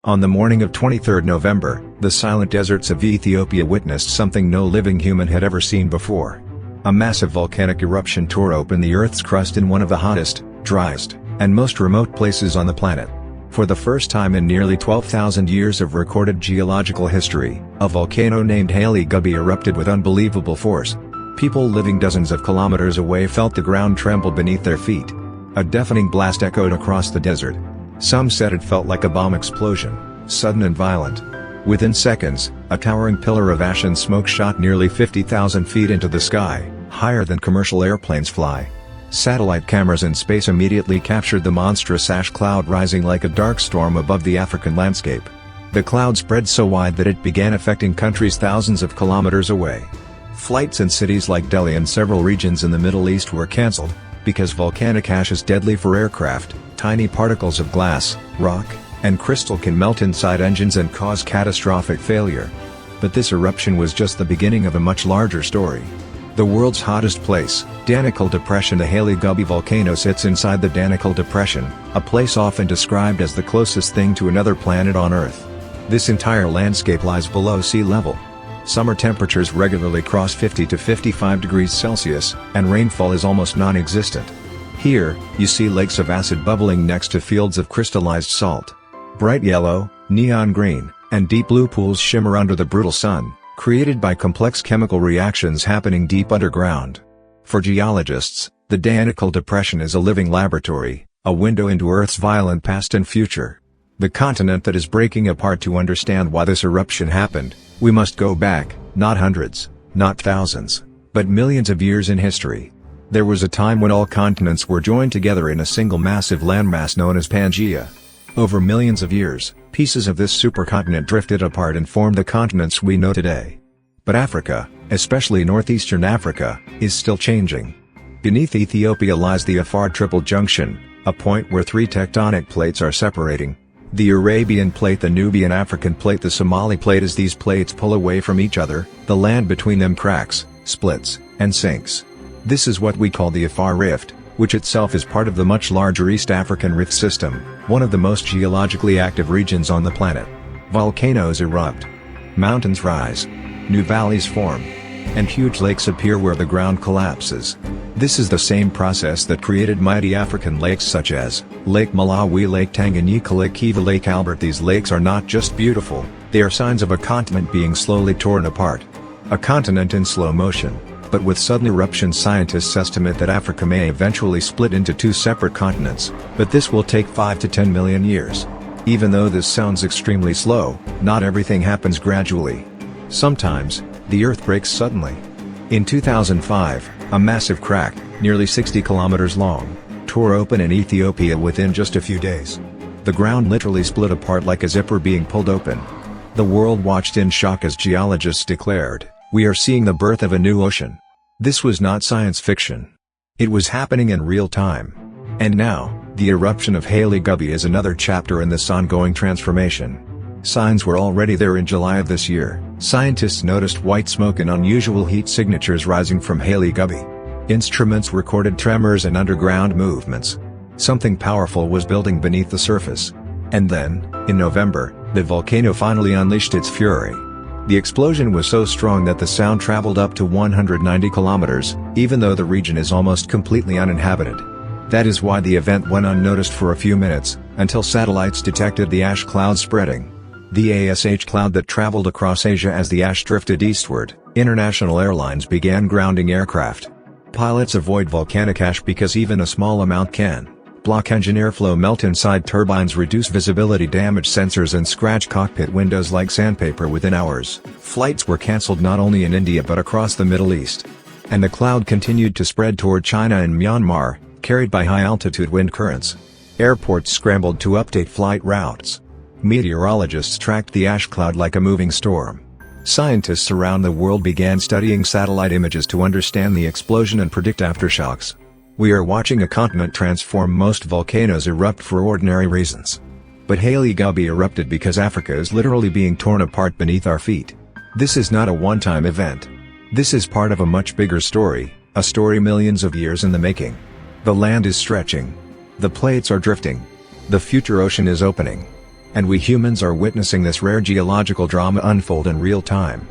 On the morning of 23 November, the silent deserts of Ethiopia witnessed something no living human had ever seen before. A massive volcanic eruption tore open the Earth's crust in one of the hottest, driest, and most remote places on the planet. For the first time in nearly 12,000 years of recorded geological history, a volcano named Hayli Gubbi erupted with unbelievable force. People living dozens of kilometers away felt the ground tremble beneath their feet. A deafening blast echoed across the desert. Some said it felt like a bomb explosion, sudden and violent. Within seconds, a towering pillar of ash and smoke shot nearly 50,000 feet into the sky, higher than commercial airplanes fly. Satellite cameras in space immediately captured the monstrous ash cloud rising like a dark storm above the African landscape. The cloud spread so wide that it began affecting countries thousands of kilometers away. Flights in cities like Delhi and several regions in the Middle East were cancelled, because volcanic ash is deadly for aircraft. Tiny particles of glass, rock, and crystal can melt inside engines and cause catastrophic failure. But this eruption was just the beginning of a much larger story. The world's hottest place, Danakil Depression. The Hayli Gubbi volcano sits inside the Danakil Depression, a place often described as the closest thing to another planet on Earth. This entire landscape lies below sea level. Summer temperatures regularly cross 50 to 55 degrees Celsius, and rainfall is almost non-existent. Here, you see lakes of acid bubbling next to fields of crystallized salt. Bright yellow, neon green, and deep blue pools shimmer under the brutal sun, created by complex chemical reactions happening deep underground. For geologists, the Danakil Depression is a living laboratory, a window into Earth's violent past and future. The continent that is breaking apart. To understand why this eruption happened, we must go back, not hundreds, not thousands, but millions of years in history. There was a time when all continents were joined together in a single massive landmass known as Pangaea. Over millions of years, pieces of this supercontinent drifted apart and formed the continents we know today. But Africa, especially northeastern Africa, is still changing. Beneath Ethiopia lies the Afar Triple Junction, a point where three tectonic plates are separating: the Arabian Plate, the Nubian African Plate, the Somali Plate. As these plates pull away from each other, the land between them cracks, splits, and sinks. This is what we call the Afar Rift, which itself is part of the much larger East African Rift System, one of the most geologically active regions on the planet. Volcanoes erupt. Mountains rise. New valleys form. And huge lakes appear where the ground collapses. This is the same process that created mighty African lakes such as Lake Malawi, Lake Tanganyika, Lake Kivu, Lake Albert. These lakes are not just beautiful, they are signs of a continent being slowly torn apart. A continent in slow motion. But with sudden eruptions, scientists estimate that Africa may eventually split into two separate continents, but this will take 5 to 10 million years. Even though this sounds extremely slow, not everything happens gradually. Sometimes, the Earth breaks suddenly. In 2005, a massive crack, nearly 60 kilometers long, tore open in Ethiopia within just a few days. The ground literally split apart like a zipper being pulled open. The world watched in shock as geologists declared, "We are seeing the birth of a new ocean." This was not science fiction. It was happening in real time. And now, the eruption of Hayli Gubbi is another chapter in this ongoing transformation. Signs were already there. In July of this year, scientists noticed white smoke and unusual heat signatures rising from Hayli Gubbi. Instruments recorded tremors and underground movements. Something powerful was building beneath the surface. And then, in November, the volcano finally unleashed its fury. The explosion was so strong that the sound traveled up to 190 kilometers, even though the region is almost completely uninhabited. That is why the event went unnoticed for a few minutes, until satellites detected the ash cloud spreading. The ash cloud that traveled across Asia. As the ash drifted eastward, international airlines began grounding aircraft. Pilots avoid volcanic ash because even a small amount can block engine airflow, melt inside turbines, reduce visibility, damage sensors, and scratch cockpit windows like sandpaper within hours. Flights were cancelled not only in India but across the Middle East. And the cloud continued to spread toward China and Myanmar, carried by high-altitude wind currents. Airports scrambled to update flight routes. Meteorologists tracked the ash cloud like a moving storm. Scientists around the world began studying satellite images to understand the explosion and predict aftershocks. We are watching a continent transform. Most volcanoes erupt for ordinary reasons. But Hayli Gubbi erupted because Africa is literally being torn apart beneath our feet. This is not a one-time event. This is part of a much bigger story, a story millions of years in the making. The land is stretching. The plates are drifting. The future ocean is opening. And we humans are witnessing this rare geological drama unfold in real time.